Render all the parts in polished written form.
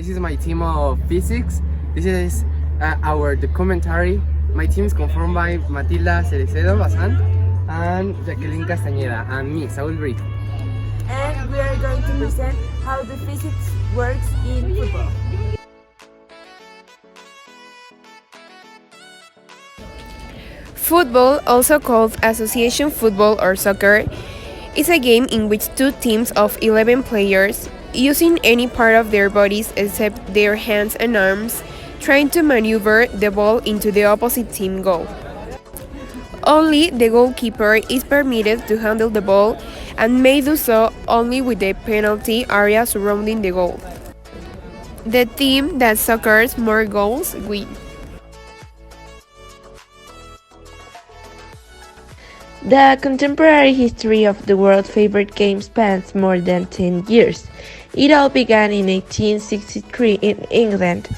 This is my team of physics. This is our documentary. My team is conformed by Matilda Cerecedo Bazan and Jacqueline Castañeda and me, Saul Brito. And we are going to present how the physics works in football. Football, also called association football or soccer, is a game in which two teams of 11 players, using any part of their bodies except their hands and arms, trying to maneuver the ball into the opposite team goal. Only the goalkeeper is permitted to handle the ball and may do so only with the penalty area surrounding the goal. The team that scores more goals wins. The contemporary history of the world's favorite game spans more than 10 years. It all began in 1863 in England,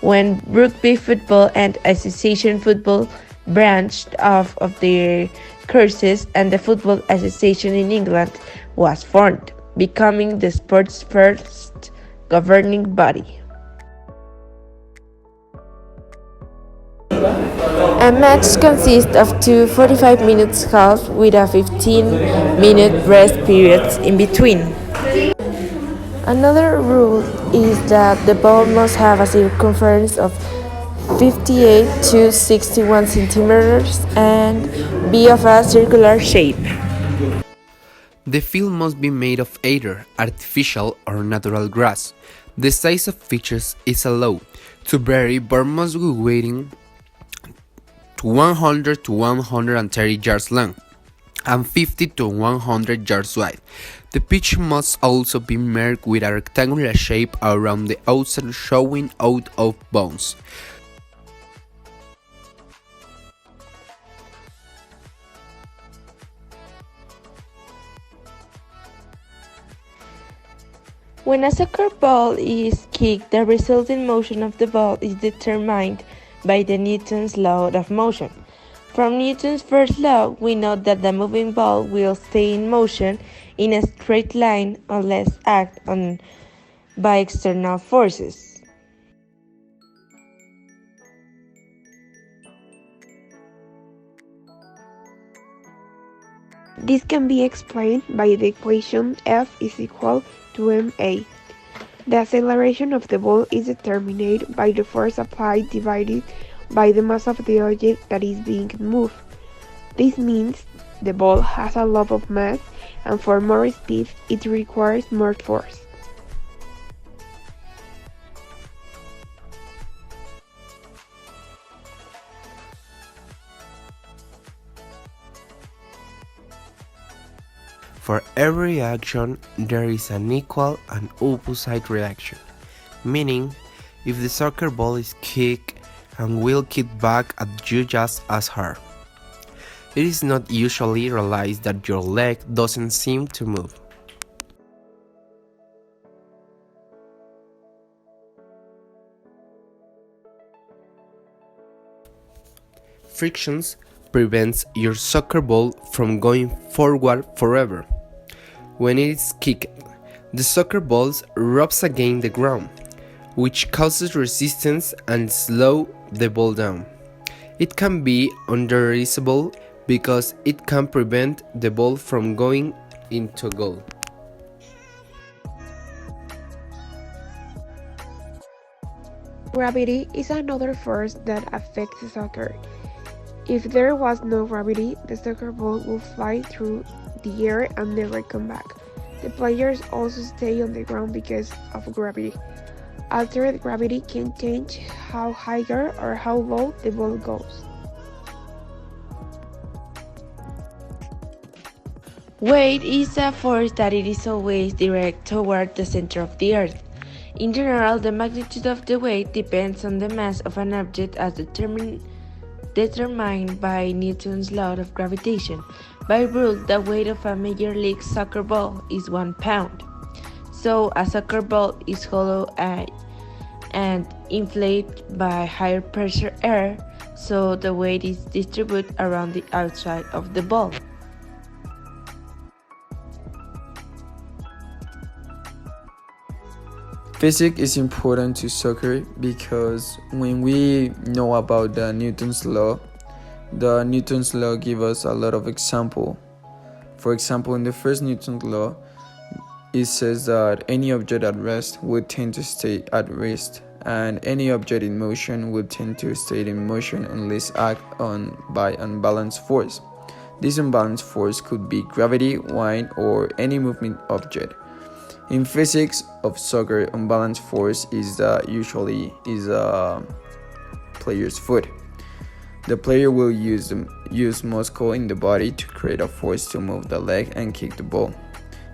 when rugby football and association football branched off of their courses, and the Football Association in England was formed, becoming the sport's first governing body. A match consists of two 45-minute halves with a 15-minute rest period in between. Another rule is that the ball must have a circumference of 58 to 61 centimeters and be of a circular shape. The field must be made of either artificial or natural grass. The size of pitches is allowed to vary but must be waiting to 100 to 130 yards long and 50 to 100 yards wide. The pitch must also be marked with a rectangular shape around the outside, showing out of bounds. When a soccer ball is kicked, the resulting motion of the ball is determined by the Newton's law of motion. From Newton's first law, we know that the moving ball will stay in motion in a straight line unless acted on by external forces. This can be explained by the equation F is equal to ma. The acceleration of the ball is determined by the force applied divided by the mass of the object that is being moved. This means the ball has a lot of mass, and for more speed it requires more force. For every action, there is an equal and opposite reaction, meaning if the soccer ball is kicked and will kick back at you just as hard. It is not usually realized that your leg doesn't seem to move. Frictions prevents your soccer ball from going forward forever. When it is kicked, the soccer ball rubs against the ground, which causes resistance and slows the ball down. It can be undesirable because it can prevent the ball from going into goal. Gravity is another force that affects the soccer. If there was no gravity, the soccer ball would fly through the air and never come back. The players also stay on the ground because of gravity. Altered gravity can change how higher or how low the ball goes. Weight is a force that it is always directed toward the center of the earth. In general, the magnitude of the weight depends on the mass of an object as determined by Newton's law of gravitation. By rule, the weight of a Major League Soccer ball is 1 pound. So, a soccer ball is hollow and inflated by higher pressure air, so the weight is distributed around the outside of the ball. Physics is important to soccer because when we know about the Newton's law gives us a lot of example. For example, in the first Newton's law, it says that any object at rest would tend to stay at rest, and any object in motion would tend to stay in motion unless acted on by unbalanced force. This unbalanced force could be gravity, wind, or any moving object. In physics of soccer, unbalanced force is usually a player's foot. The player will use muscle in the body to create a force to move the leg and kick the ball.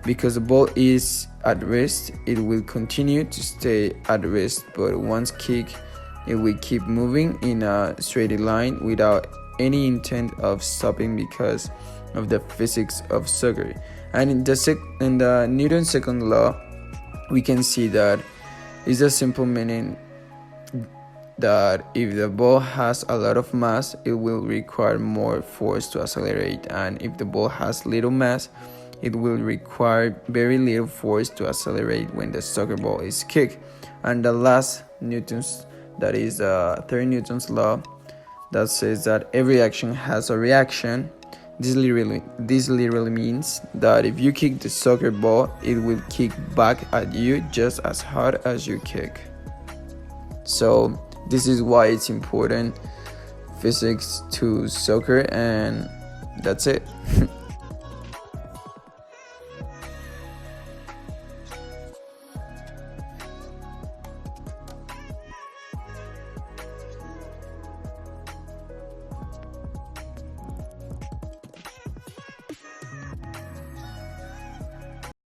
Because the ball is at rest, it will continue to stay at rest, but once kicked, it will keep moving in a straight line without any intent of stopping because of the physics of soccer. And in the Newton's second law, we can see that it's a simple meaning that if the ball has a lot of mass, it will require more force to accelerate, and if the ball has little mass, it will require very little force to accelerate when the soccer ball is kicked. And the last Newton's, that is third Newton's law, that says that every action has a reaction. This literally means that if you kick the soccer ball, it will kick back at you just as hard as you kick. So this is why it's important, physics to soccer, and that's it.